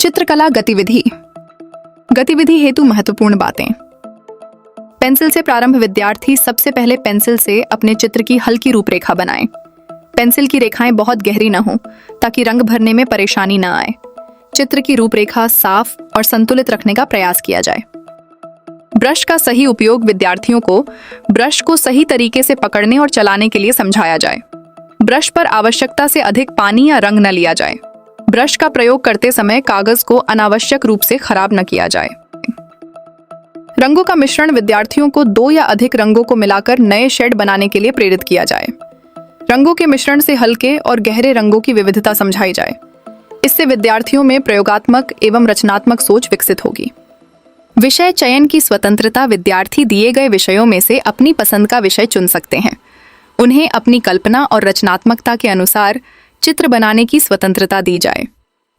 चित्रकला गतिविधि। गतिविधि हेतु महत्वपूर्ण बातें। पेंसिल से प्रारंभ। विद्यार्थी सबसे पहले पेंसिल से अपने चित्र की हल्की रूपरेखा बनाएं। पेंसिल की रेखाएं बहुत गहरी न हो ताकि रंग भरने में परेशानी न आए। चित्र की रूपरेखा साफ और संतुलित रखने का प्रयास किया जाए। ब्रश का सही उपयोग। विद्यार्थियों को ब्रश को सही तरीके से पकड़ने और चलाने के लिए समझाया जाए। ब्रश पर आवश्यकता से अधिक पानी या रंग न लिया जाए। ब्रश का प्रयोग करते समय कागज को अनावश्यक रूप से खराब न किया जाए। रंगों का मिश्रण। विद्यार्थियों को 2 या अधिक रंगों को मिलाकर नए शेड बनाने के लिए प्रेरित किया जाए। रंगों के मिश्रण से हल्के और गहरे रंगों की विविधता समझाई जाए। इससे विद्यार्थियों में प्रयोगात्मक एवं रचनात्मक सोच विकसित होगी। विषय चयन की स्वतंत्रता। विद्यार्थी दिए गए विषयों में से अपनी पसंद का विषय चुन सकते हैं। उन्हें अपनी कल्पना और रचनात्मकता के अनुसार चित्र बनाने की स्वतंत्रता दी जाए।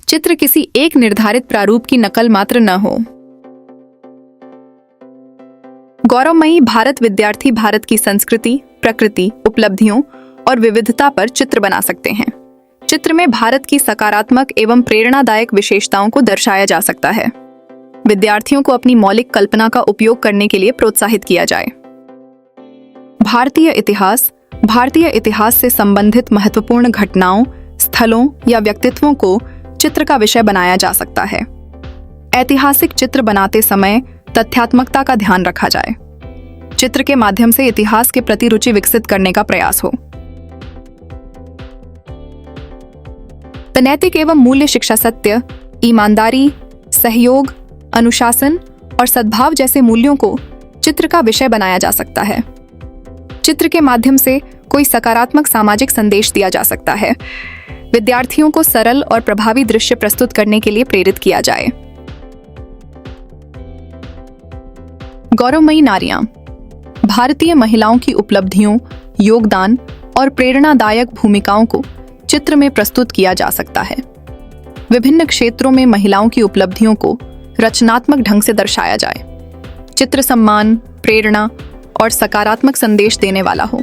चित्र किसी एक निर्धारित प्रारूप की नकल मात्र न हो। गौरवमयी भारत। विद्यार्थी भारत की संस्कृति, प्रकृति, उपलब्धियों और विविधता पर चित्र बना सकते हैं। चित्र में भारत की सकारात्मक एवं प्रेरणादायक विशेषताओं को दर्शाया जा सकता है। विद्यार्थियों को अपनी मौलिक कल्पना का उपयोग करने के लिए प्रोत्साहित किया जाए। भारतीय इतिहास। भारतीय इतिहास से संबंधित महत्वपूर्ण घटनाओं, स्थलों या व्यक्तित्वों को चित्र का विषय बनाया जा सकता है। ऐतिहासिक चित्र बनाते समय तथ्यात्मकता का ध्यान रखा जाए। चित्र के माध्यम से इतिहास के प्रति रुचि विकसित करने का प्रयास हो। नैतिक एवं मूल्य शिक्षा। सत्य, ईमानदारी, सहयोग, अनुशासन और सद्भाव जैसे मूल्यों को चित्र का विषय बनाया जा सकता है। चित्र के माध्यम से कोई सकारात्मक सामाजिक संदेश दिया जा सकता है। विद्यार्थियों को सरल और प्रभावी दृश्य प्रस्तुत करने के लिए प्रेरित किया जाए। गौरवमयी नारियां। भारतीय महिलाओं की उपलब्धियों, योगदान और प्रेरणादायक भूमिकाओं को चित्र में प्रस्तुत किया जा सकता है। विभिन्न क्षेत्रों में महिलाओं की उपलब्धियों को रचनात्मक ढंग से दर्शाया जाए। चित्र सम्मान, प्रेरणा और सकारात्मक संदेश देने वाला हो।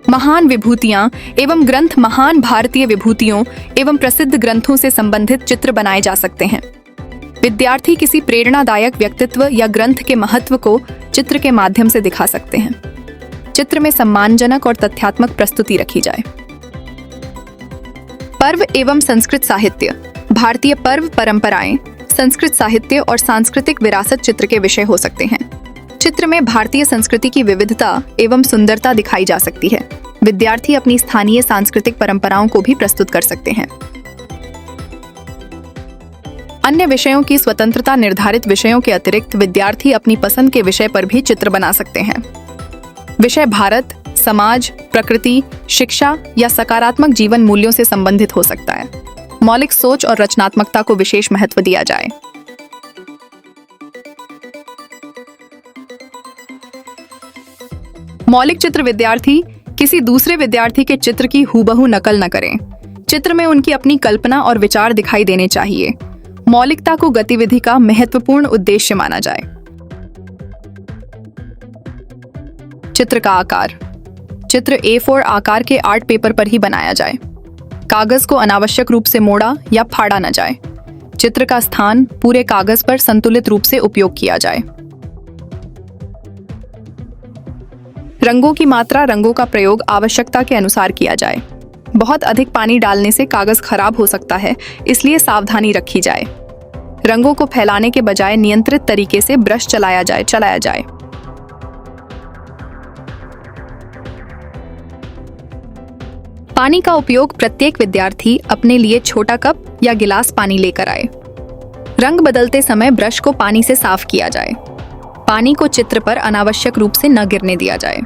महान विभूतियां एवं ग्रंथ। महान भारतीय विभूतियों एवं प्रसिद्ध ग्रंथों से संबंधित चित्र बनाए जा सकते हैं। विद्यार्थी किसी प्रेरणादायक व्यक्तित्व या ग्रंथ के महत्व को चित्र के माध्यम से दिखा सकते हैं। चित्र में सम्मानजनक और तथ्यात्मक प्रस्तुति रखी जाए। पर्व एवं संस्कृत साहित्य। भारतीय पर्व, परंपराएं, संस्कृत साहित्य और सांस्कृतिक विरासत चित्र के विषय हो सकते हैं। चित्र में भारतीय संस्कृति की विविधता एवं सुंदरता दिखाई जा सकती है। विद्यार्थी अपनी स्थानीय सांस्कृतिक परंपराओं को भी प्रस्तुत कर सकते हैं। अन्य विषयों की स्वतंत्रता। निर्धारित विषयों के अतिरिक्त विद्यार्थी अपनी पसंद के विषय पर भी चित्र बना सकते हैं। विषय भारत, समाज, प्रकृति, शिक्षा या सकारात्मक जीवन मूल्यों से संबंधित हो सकता है। मौलिक सोच और रचनात्मकता को विशेष महत्व दिया जाए। मौलिक चित्र। विद्यार्थी किसी दूसरे विद्यार्थी के चित्र की हूबहू नकल न करें। चित्र में उनकी अपनी कल्पना और विचार दिखाई देने चाहिए। मौलिकता को गतिविधि का महत्वपूर्ण उद्देश्य माना जाए। चित्र का आकार। चित्र A4 आकार के आर्ट पेपर पर ही बनाया जाए। कागज को अनावश्यक रूप से मोड़ा या फाड़ा न जाए। चित्र का स्थान पूरे कागज पर संतुलित रूप से उपयोग किया जाए। रंगों की मात्रा। रंगों का प्रयोग आवश्यकता के अनुसार किया जाए। बहुत अधिक पानी डालने से कागज खराब हो सकता है, इसलिए सावधानी रखी जाए। रंगों को फैलाने के बजाय नियंत्रित तरीके से ब्रश चलाया जाए। पानी का उपयोग। प्रत्येक विद्यार्थी अपने लिए छोटा कप या गिलास पानी लेकर आए। रंग बदलते समय ब्रश को पानी से साफ किया जाए। पानी को चित्र पर अनावश्यक रूप से न गिरने दिया जाए।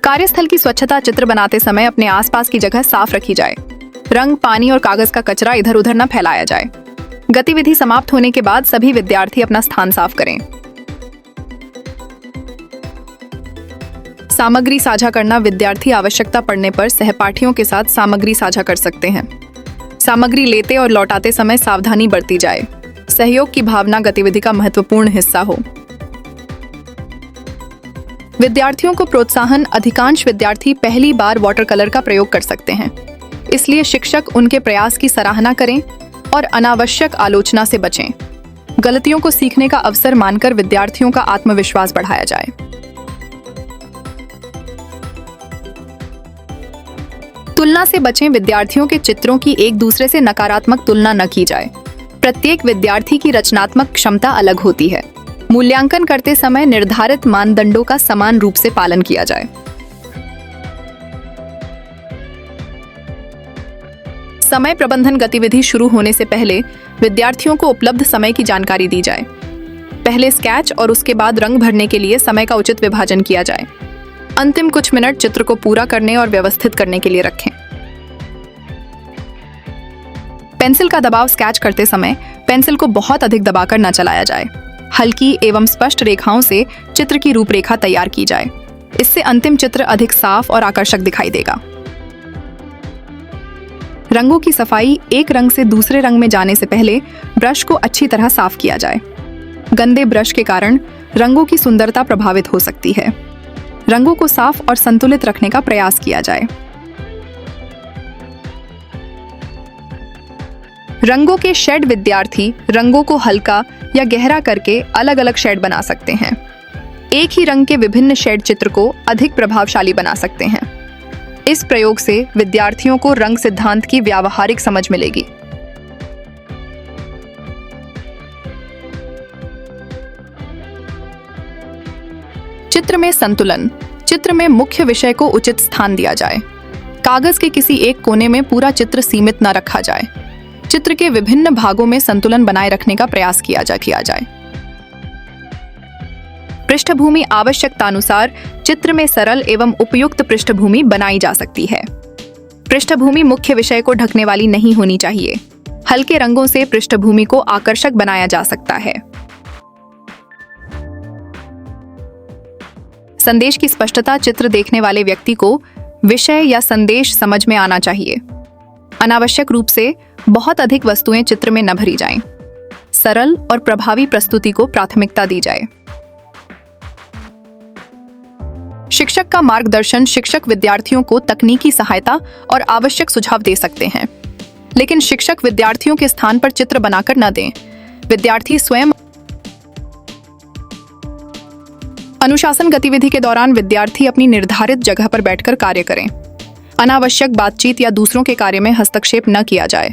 कार्यस्थल की स्वच्छता। चित्र बनाते समय अपने आसपास की जगह साफ रखी जाए। रंग, पानी और कागज का कचरा इधर उधर न फैलाया जाए। गतिविधि समाप्त होने के बाद सभी विद्यार्थी अपना स्थान साफ करें। सामग्री साझा करना। विद्यार्थी आवश्यकता पड़ने पर सहपाठियों के साथ सामग्री साझा कर सकते हैं। सामग्री लेते और लौटाते समय सावधानी बरती जाए। सहयोग की भावना गतिविधि का महत्वपूर्ण हिस्सा हो। विद्यार्थियों को प्रोत्साहन। अधिकांश विद्यार्थी पहली बार वाटर कलर का प्रयोग कर सकते हैं, इसलिए शिक्षक उनके प्रयास की सराहना करें और अनावश्यक आलोचना से बचें। गलतियों को सीखने का अवसर मानकर विद्यार्थियों का आत्मविश्वास बढ़ाया जाए। तुलना से बचें। विद्यार्थियों के चित्रों की एक दूसरे से नकारात्मक तुलना न की जाए। प्रत्येक विद्यार्थी की रचनात्मक क्षमता अलग होती है। मूल्यांकन करते समय निर्धारित मानदंडों का समान रूप से पालन किया जाए। समय प्रबंधन। गतिविधि शुरू होने से पहले विद्यार्थियों को उपलब्ध समय की जानकारी दी जाए। पहले स्केच और उसके बाद रंग भरने के लिए समय का उचित विभाजन किया जाए। अंतिम कुछ मिनट चित्र को पूरा करने और व्यवस्थित करने के लिए रखें। पेंसिल का दबाव। स्केच करते समय पेंसिल को बहुत अधिक दबाकर न चलाया जाए। हल्की एवं स्पष्ट रेखाओं से चित्र की रूपरेखा तैयार की जाए। इससे अंतिम चित्र अधिक साफ और आकर्षक दिखाई देगा। रंगों की सफाई। एक रंग से दूसरे रंग में जाने से पहले ब्रश को अच्छी तरह साफ किया जाए। गंदे ब्रश के कारण रंगों की सुंदरता प्रभावित हो सकती है। रंगों को साफ और संतुलित रखने का प्रयास किया जाए। रंगों के शेड। विद्यार्थी रंगों को हल्का या गहरा करके अलग अलग शेड बना सकते हैं। एक ही रंग के विभिन्न शेड चित्र को अधिक प्रभावशाली बना सकते हैं। इस प्रयोग से विद्यार्थियों को रंग सिद्धांत की व्यावहारिक समझ मिलेगी। चित्र में संतुलन। चित्र में मुख्य विषय को उचित स्थान दिया जाए। कागज के किसी एक कोने में पूरा चित्र सीमित न रखा जाए। चित्र के विभिन्न भागों में संतुलन बनाए रखने का प्रयास किया जाए। पृष्ठभूमि। आवश्यकतानुसार चित्र में सरल एवं उपयुक्त पृष्ठभूमि बनाई जा सकती है। पृष्ठभूमि मुख्य विषय को ढकने वाली नहीं होनी चाहिए। हल्के रंगों से पृष्ठभूमि को आकर्षक बनाया जा सकता है। संदेश की स्पष्टता। चित्र देखने वाले व्यक्ति को विषय या संदेश समझ में आना चाहिए। अनावश्यक रूप से बहुत अधिक वस्तुएं चित्र में न भरी जाएं। सरल और प्रभावी प्रस्तुति को प्राथमिकता दी जाए। शिक्षक का मार्गदर्शन। शिक्षक विद्यार्थियों को तकनीकी सहायता और आवश्यक सुझाव दे सकते हैं, लेकिन शिक्षक विद्यार्थियों के स्थान पर चित्र बनाकर न दें। विद्यार्थी स्वयं। अनुशासन। गतिविधि के दौरान विद्यार्थी अपनी निर्धारित जगह पर बैठकर कार्य करें। अनावश्यक बातचीत या दूसरों के कार्य में हस्तक्षेप न किया जाए।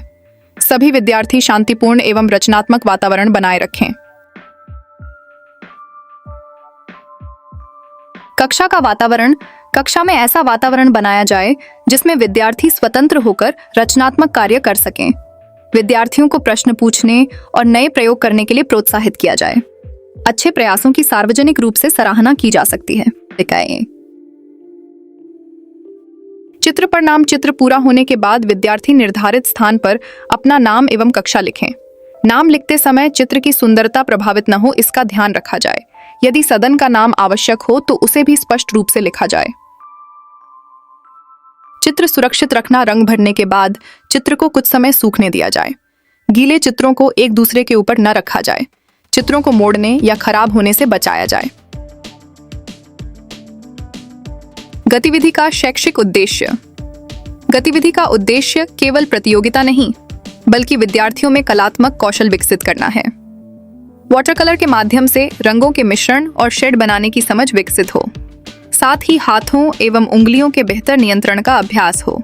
सभी विद्यार्थी शांतिपूर्ण एवं रचनात्मक वातावरण बनाए रखें। कक्षा का वातावरण। कक्षा में ऐसा वातावरण बनाया जाए जिसमें विद्यार्थी स्वतंत्र होकर रचनात्मक कार्य कर सकें। विद्यार्थियों को प्रश्न पूछने और नए प्रयोग करने के लिए प्रोत्साहित किया जाए। अच्छे प्रयासों की सार्वजनिक रूप से सराहना की जा सकती है। चित्र पर नाम। चित्र पूरा होने के बाद विद्यार्थी निर्धारित स्थान पर अपना नाम एवं कक्षा लिखें। नाम लिखते समय चित्र की सुंदरता प्रभावित न हो, इसका ध्यान रखा जाए। यदि सदन का नाम आवश्यक हो तो उसे भी स्पष्ट रूप से लिखा जाए। चित्र सुरक्षित रखना। रंग भरने के बाद चित्र को कुछ समय सूखने दिया जाए। गीले चित्रों को एक दूसरे के ऊपर न रखा जाए। चित्रों को मोड़ने या खराब होने से बचाया जाए। गतिविधि का शैक्षिक उद्देश्य। गतिविधि का उद्देश्य केवल प्रतियोगिता नहीं, बल्कि विद्यार्थियों में कलात्मक कौशल विकसित करना है। वाटर कलर के माध्यम से रंगों के मिश्रण और शेड बनाने की समझ विकसित हो, साथ ही हाथों एवं उंगलियों के बेहतर नियंत्रण का अभ्यास हो।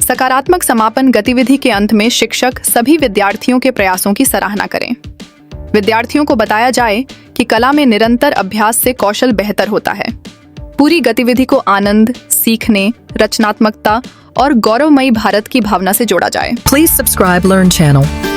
सकारात्मक समापन। गतिविधि के अंत में शिक्षक सभी विद्यार्थियों के प्रयासों की सराहना करें। विद्यार्थियों को बताया जाए कि कला में निरंतर अभ्यास से कौशल बेहतर होता है। पूरी गतिविधि को आनंद, सीखने, रचनात्मकता और गौरवमयी भारत की भावना से जोड़ा जाए। Please subscribe Learn channel.